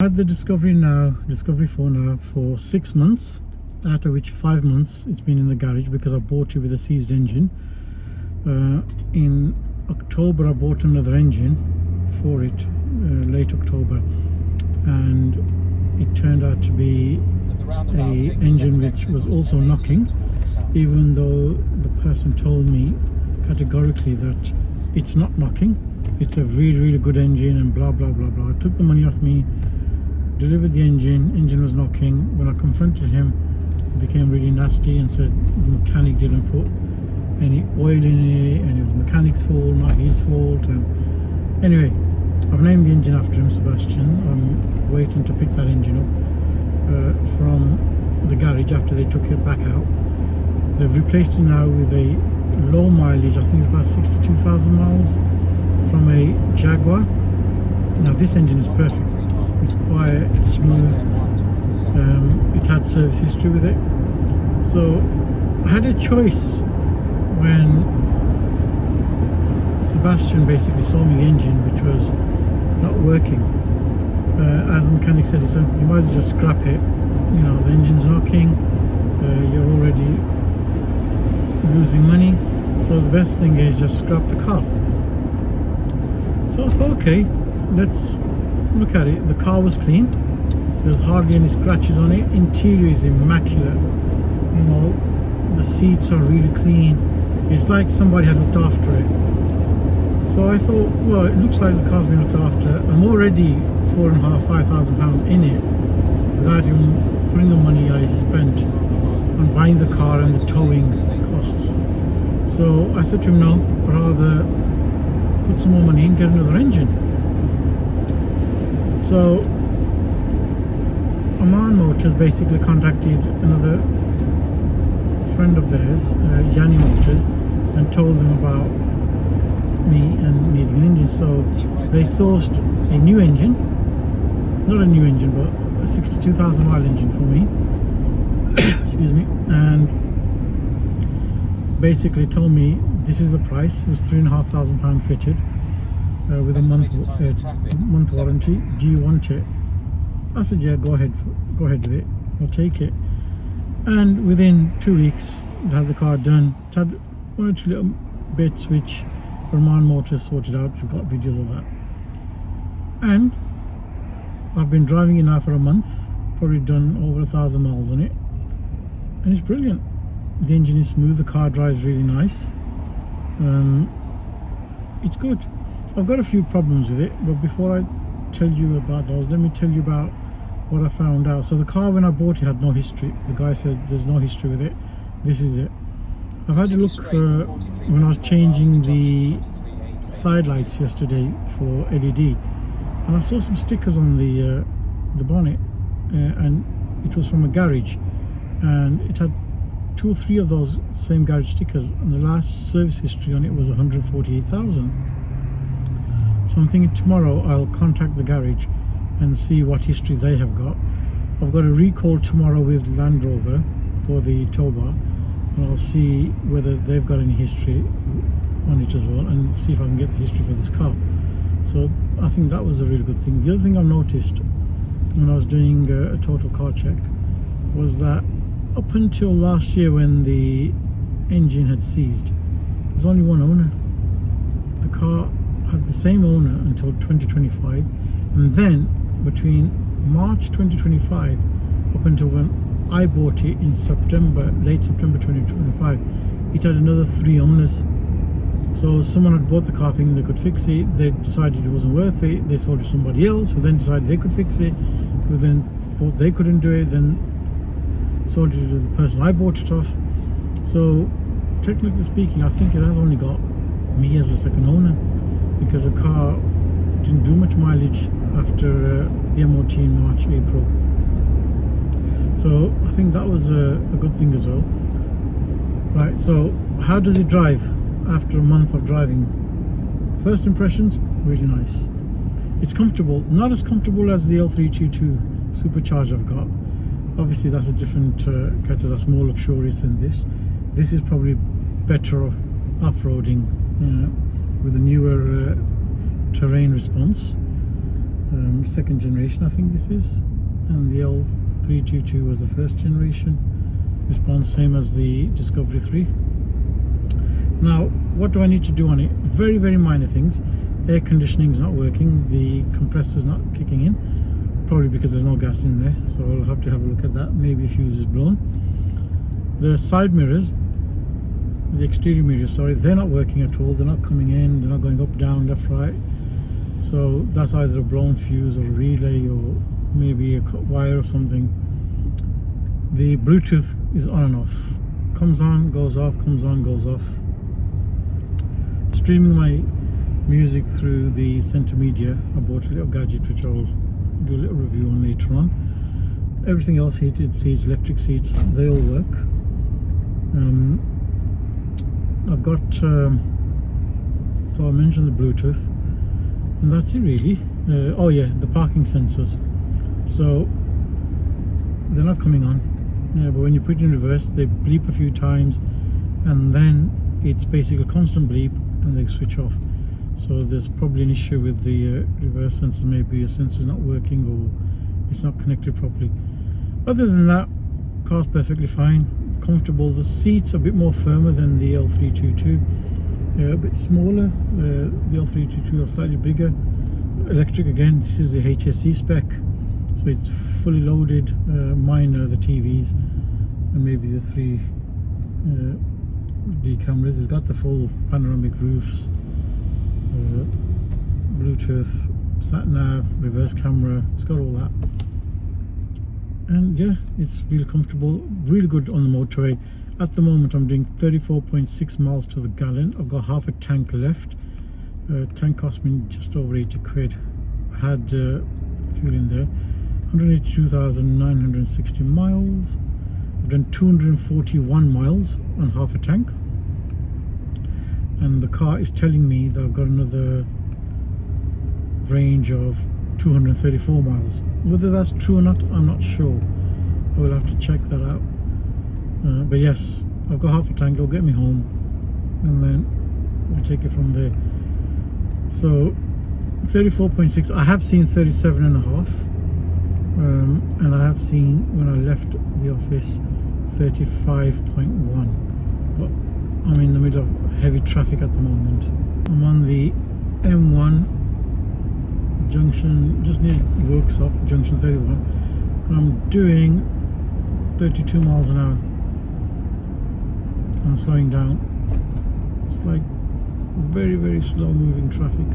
I had the Discovery 4 now for 6 months, out of which 5 months it's been in the garage because I bought it with a seized engine. In October I bought another engine for it, late October, and it turned out to be a engine which was also knocking, even though the person told me categorically that it's not knocking, it's a really good engine and blah blah blah blah. Took the money off me, delivered the engine was knocking. When I confronted him, he became really nasty and said the mechanic didn't put any oil in it and it was the mechanic's fault, not his fault. And anyway, I've named the engine after him, Sebastian. I'm waiting to pick that engine up from the garage after they took it back out. They've replaced it now with a low mileage, I think it's about 62,000 miles, from a Jaguar. Now this engine is perfect. It's quiet, it's smooth, it had service history with it. So I had a choice when Sebastian basically saw me the engine which was not working. As the mechanic said, he said, you might as well just scrap it, you know, the engine's knocking, you're already losing money, so the best thing is just scrap the car. So I thought, okay, let's look at it. The car was clean, there's hardly any scratches on it, interior is immaculate, you know, the seats are really clean, it's like somebody had looked after it. So I thought, well, it looks like the car's been looked after. I'm already £4,500 in it without even putting the money I spent on buying the car and the towing costs. So I said to him, no, I'd rather put some more money in, get another engine. So Oman Motors basically contacted another friend of theirs, Yanni Motors, and told them about me and needing an engine. So they sourced a new engine, not a new engine but a 62,000 mile engine for me excuse me, and basically told me this is the price. It was £3,500 fitted, with a month warranty. Do you want it? I said, yeah, go ahead with it, I'll take it. And within 2 weeks they had the car done. It had one or two little bits which Oman Motors sorted out. We've got videos of that, and I've been driving it now for a month, probably done over 1,000 miles on it, and it's brilliant. The engine is smooth, the car drives really nice, it's good. I've got a few problems with it, but before I tell you about those, let me tell you about what I found out. So the car, when I bought it, had no history. The guy said there's no history with it, this is it. I've had a look when I was changing the side lights yesterday for LED, and I saw some stickers on the bonnet, and it was from a garage, and it had 2 or 3 of those same garage stickers, and the last service history on it was 148,000. So I'm thinking tomorrow I'll contact the garage and see what history they have got. I've got a recall tomorrow with Land Rover for the tow bar, and I'll see whether they've got any history on it as well, and see if I can get the history for this car. So I think that was a really good thing. The other thing I noticed when I was doing a total car check was that up until last year, when the engine had seized, there's only one owner. The car had the same owner until 2025, and then between March 2025 up until when I bought it in September, late September 2025, it had another 3 owners. So someone had bought the car thinking they could fix it, they decided it wasn't worth it, they sold it to somebody else who then decided they could fix it, who then thought they couldn't do it, then sold it to the person I bought it off. So technically speaking, I think it has only got me as a second owner, because the car didn't do much mileage after the MOT in March, April. So I think that was a good thing as well. Right, so how does it drive after a month of driving? First impressions, really nice. It's comfortable, not as comfortable as the L322 Supercharge I've got. Obviously that's a different category, that's more luxurious than this. This is probably better off-roading with a newer terrain response. second generation, I think this is, and the L322 was the first generation. Response same as the Discovery 3. Now, what do I need to do on it? Very, very minor things. Air conditioning is not working. The compressor is not kicking in, probably because there's no gas in there. So I'll have to have a look at that. Maybe a fuse is blown. The side mirrors, the exterior mirrors, sorry, they're not working at all. They're not coming in. They're not going up, down, left, right. So that's either a blown fuse or a relay or maybe a cut wire or something. The Bluetooth is on and off. Comes on, goes off, comes on, goes off. Streaming my music through the center media. I bought a little gadget which I'll do a little review on later on. Everything else, heated seats, electric seats, they all work. I've got, so I mentioned the Bluetooth, and that's it really. Oh yeah, the parking sensors. So they're not coming on. Yeah, but when you put it in reverse, they bleep a few times, and then it's basically a constant bleep, and they switch off. So there's probably an issue with the reverse sensor. Maybe your sensor's not working or it's not connected properly. Other than that, car's perfectly fine, comfortable. The seats are a bit more firmer than the L322, a bit smaller. The L322 are slightly bigger. Electric again. This is the HSE spec, so it's fully loaded. Minor the TVs and maybe the 3D cameras. It's got the full panoramic roofs, Bluetooth, sat nav, reverse camera. It's got all that, and yeah, it's really comfortable, really good on the motorway. At the moment I'm doing 34.6 miles to the gallon. I've got half a tank left. Tank cost me just over 80 quid. I had fuel in there. 182,960 miles. I've done 241 miles on half a tank, and the car is telling me that I've got another range of 234 miles. Whether that's true or not, I'm not sure. I will have to check that out. But yes, I've got half a tank. It'll get me home, and then we'll take it from there. So 34.6. I have seen 37.5. And I have seen, when I left the office, 35.1, but I'm in the middle of heavy traffic at the moment. I'm on the M1 junction, just near Worksop, junction 31, and I'm doing 32 miles an hour. I'm slowing down. It's like very, very slow moving traffic.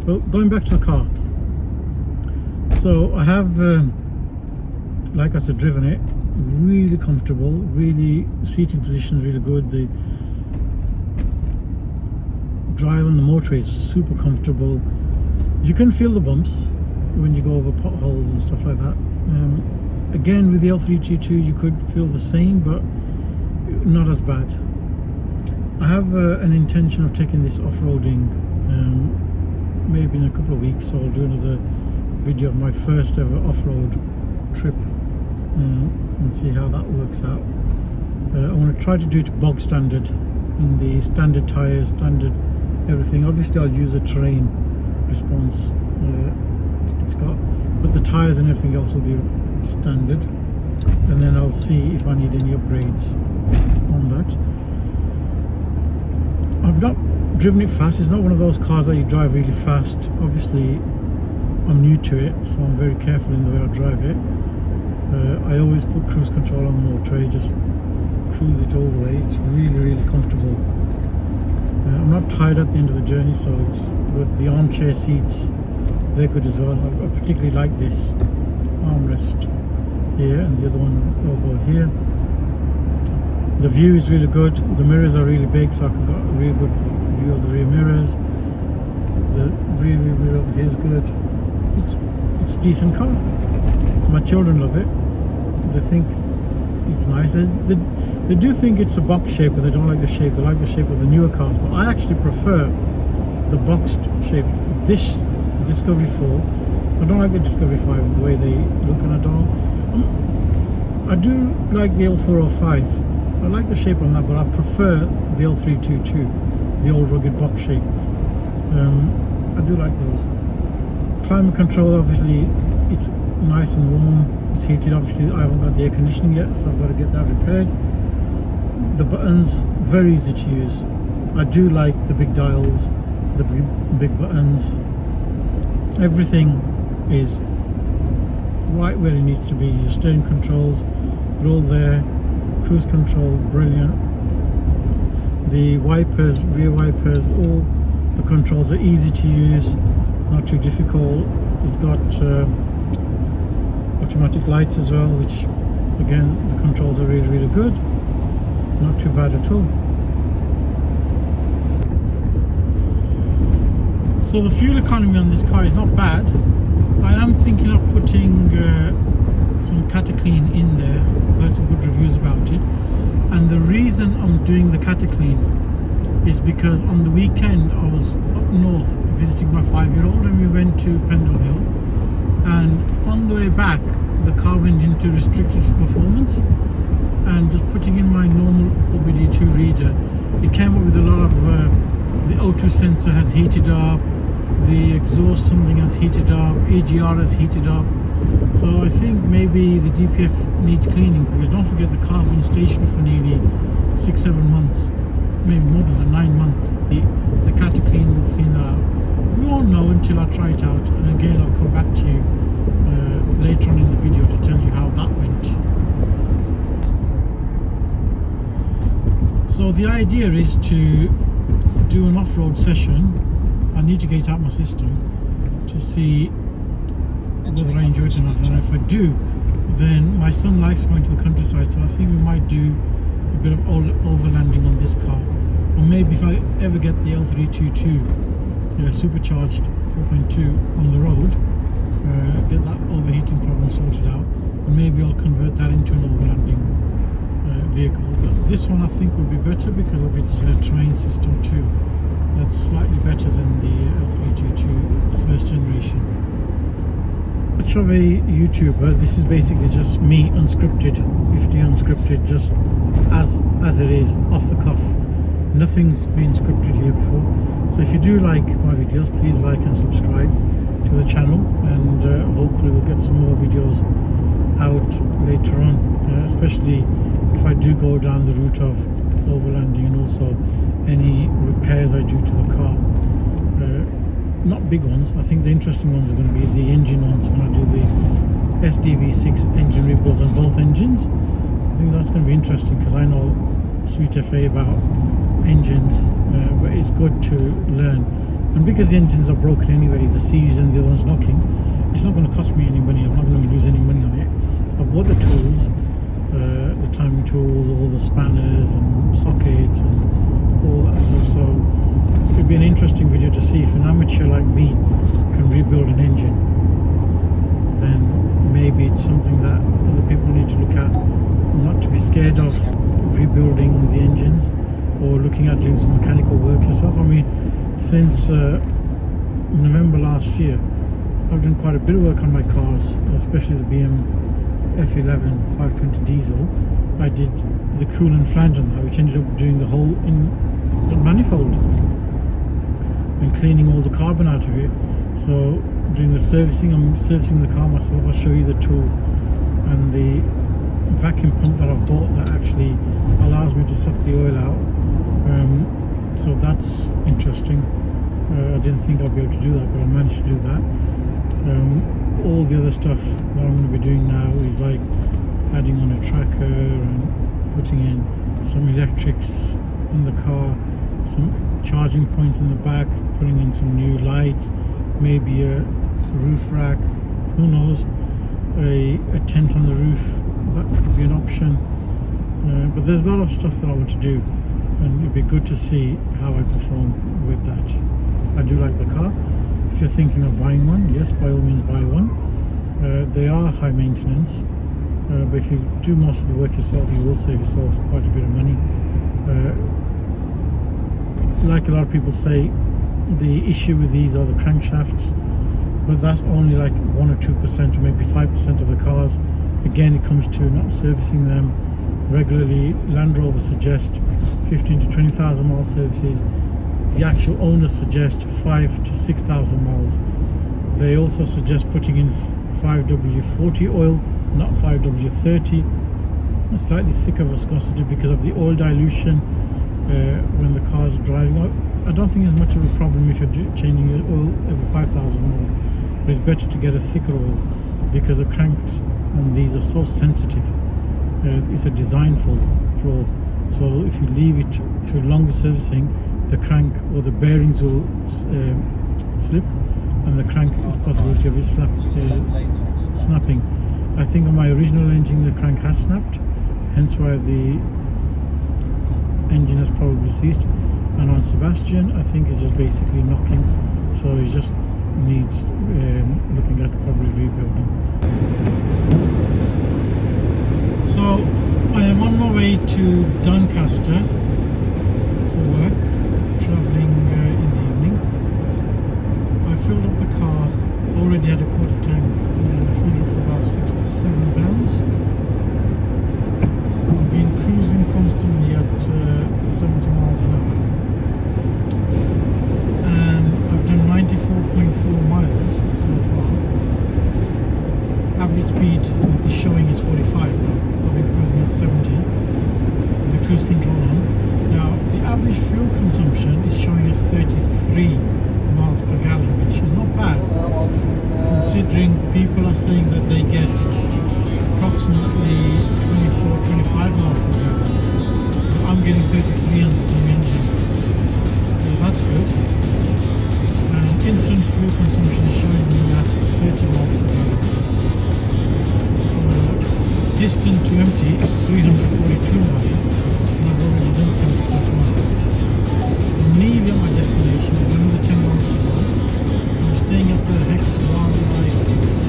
Well, going back to the car. So I have, like I said, driven it. Really comfortable, really seating position is really good. The drive on the motorway is super comfortable. You can feel the bumps when you go over potholes and stuff like that. Again, with the L322 you could feel the same, but not as bad. I have an intention of taking this off-roading maybe in a couple of weeks, so I'll do another video of my first ever off-road trip and see how that works out. I want to try to do it bog standard, in the standard tyres, standard everything. Obviously I'll use a terrain response it's got, but the tyres and everything else will be standard, and then I'll see if I need any upgrades on that. I've not driven it fast. It's not one of those cars that you drive really fast. Obviously I'm new to it, so I'm very careful in the way I drive it. I always put cruise control on the motorway, just cruise it all the way. It's really, really comfortable. I'm not tired at the end of the journey, so it's good. The armchair seats, they're good as well. I particularly like this armrest here, and the other one elbow here. The view is really good. The mirrors are really big, so I can get a really good view of the rear mirrors. The rear mirror over here is good. It's a decent car. My children love it. They think it's nice. They do think it's a box shape, but they don't like the shape. They like the shape of the newer cars, but I actually prefer the boxed shape. This Discovery 4, I don't like the Discovery 5, the way they look, and I do like the L405. I like the shape on that, but I prefer the L322, the old rugged box shape. I do like those. climate control, obviously it's nice and warm, it's heated. Obviously I haven't got the air conditioning yet, so I've got to get that repaired. The buttons, very easy to use. I do like the big dials, the big buttons. Everything is right where it needs to be. Your steering controls, they're all there. Cruise control, brilliant. The wipers, rear wipers, all the controls are easy to use, not too difficult. It's got automatic lights as well, which again the controls are really good, not too bad at all. So the fuel economy on this car is not bad. I am thinking of putting some Cataclean in there. I've heard some good reviews about it, and the reason I'm doing the Cataclean is because on the weekend I was up north visiting my 5-year-old, and we went to Pendle Hill, and on the way back the car went into restricted performance, and just putting in my normal OBD2 reader, it came up with a lot of the O2 sensor has heated up, the exhaust something has heated up, AGR has heated up. So I think maybe the DPF needs cleaning, because don't forget the car's been stationed for nearly 6-7 months, maybe more than that, 9 months. The Cataclean will clean that out. We won't know until I try it out, and again I'll come back to you later on in the video to tell you how that went. So the idea is to do an off-road session. I need to get out my system to see whether I enjoy it or not, and if I do, then my son likes going to the countryside, so I think we might do a bit of overlanding on this car. Or maybe if I ever get the L322 supercharged 4.2 on the road, get that overheating problem sorted out, and maybe I'll convert that into an overlanding vehicle. But this one I think would be better because of its terrain system too. That's slightly better than the L322, the first generation. Much of a YouTuber, this is basically just me unscripted, 50 unscripted, just as it is, off the cuff. Nothing's been scripted here before. So if you do like my videos, please like and subscribe to the channel, and hopefully we'll get some more videos out later on, especially if I do go down the route of overlanding, and also any repairs I do to the car. Not big ones. I think the interesting ones are going to be the engine ones when I do the SDV6 engine rebuilds on both engines. I think that's going to be interesting because I know sweet FA about engines, but it's good to learn. And because the engines are broken anyway, the C's and the other one's knocking, it's not going to cost me any money. I'm not going to lose any money on it. I've bought the tools, the timing tools, all the spanners and sockets and all that stuff. So it could be an interesting video to see if an amateur like me can rebuild an engine. Then maybe it's something that other people need to look at, not to be scared of rebuilding the engines or looking at doing some mechanical work yourself. I mean, since November last year, I've done quite a bit of work on my cars, especially the BM F11 520 diesel. I did the coolant flange on that, which ended up doing the whole in the manifold and cleaning all the carbon out of it. So doing the servicing, I'm servicing the car myself. I'll show you the tool and the vacuum pump that I've bought that actually allows me to suck the oil out. So that's interesting. I didn't think I'd be able to do that, but I managed to do that. All the other stuff that I'm going to be doing now is like adding on a tracker and putting in some electrics in the car, some charging points in the back, putting in some new lights, maybe a roof rack, who knows, a tent on the roof, that could be an option. But there's a lot of stuff that I want to do, and it'd be good to see how I perform with that. I do like the car. If you're thinking of buying one, yes, by all means buy one. They are high maintenance, but if you do most of the work yourself, you will save yourself quite a bit of money. Like a lot of people say, the issue with these are the crankshafts, but that's only like 1 or 2% or maybe 5% of the cars. Again, it comes to not servicing them regularly. Land Rover suggest 15 to 20,000 mile services. The actual owners suggest 5 to 6,000 miles. They also suggest putting in 5W40 oil, not 5W30. A slightly thicker viscosity because of the oil dilution when the car is driving. I don't think it's much of a problem if you're changing your oil every 5,000 miles, but it's better to get a thicker oil because the cranks on these are so sensitive. It's a design flaw. So if you leave it to longer servicing, the crank or the bearings will slip, and the crank is possibility of it snapping. I think on my original engine the crank has snapped, hence why the engine has probably ceased. And on Sebastian, I think it's just basically knocking, so it just needs looking at probably rebuilding. So I am on my way to Doncaster for work, travelling in the evening. I filled up the car, already had a quarter tank, and I filled it for about 67 pounds. I've been cruising constantly at 70 miles an hour, and I've done 94.4 miles so far. Average speed is showing is 45 now. I've been cruising at 70 with the cruise control on. Now the average fuel consumption is showing us 33 miles per gallon, which is not bad considering people are saying that they get approximately 24-25 miles per gallon. I'm getting 33 on this new engine, so that's good. And instant fuel consumption is showing me at 30 miles per gallon. Distant to empty is 342 miles, and I've already done 70 plus miles. So I'm nearly at my destination, I've got another 10 miles to go. I'm staying at the HSE Park.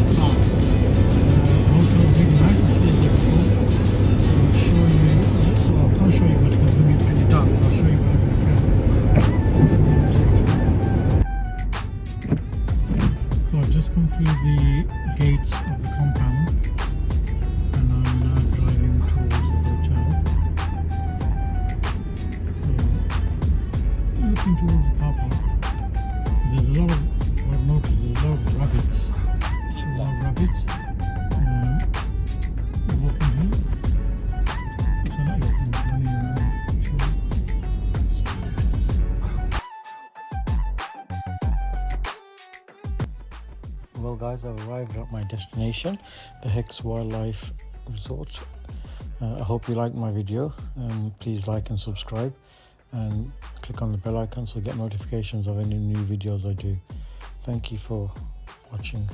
The hotel is really nice, I've stayed there before. So I'll show you, well I can't show you much because it's going to be pretty dark, but I'll show you whatever I can. So I've just come through the gates of the compound. Towards the car park. There's a lot of, what I've noticed, there's a lot of rabbits. Walking here. So not walking, Well guys, I've arrived at my destination, the HSE Wildlife Resort. I hope you liked my video, and please like and subscribe, and click on the bell icon so you get notifications of any new videos I do. Thank you for watching.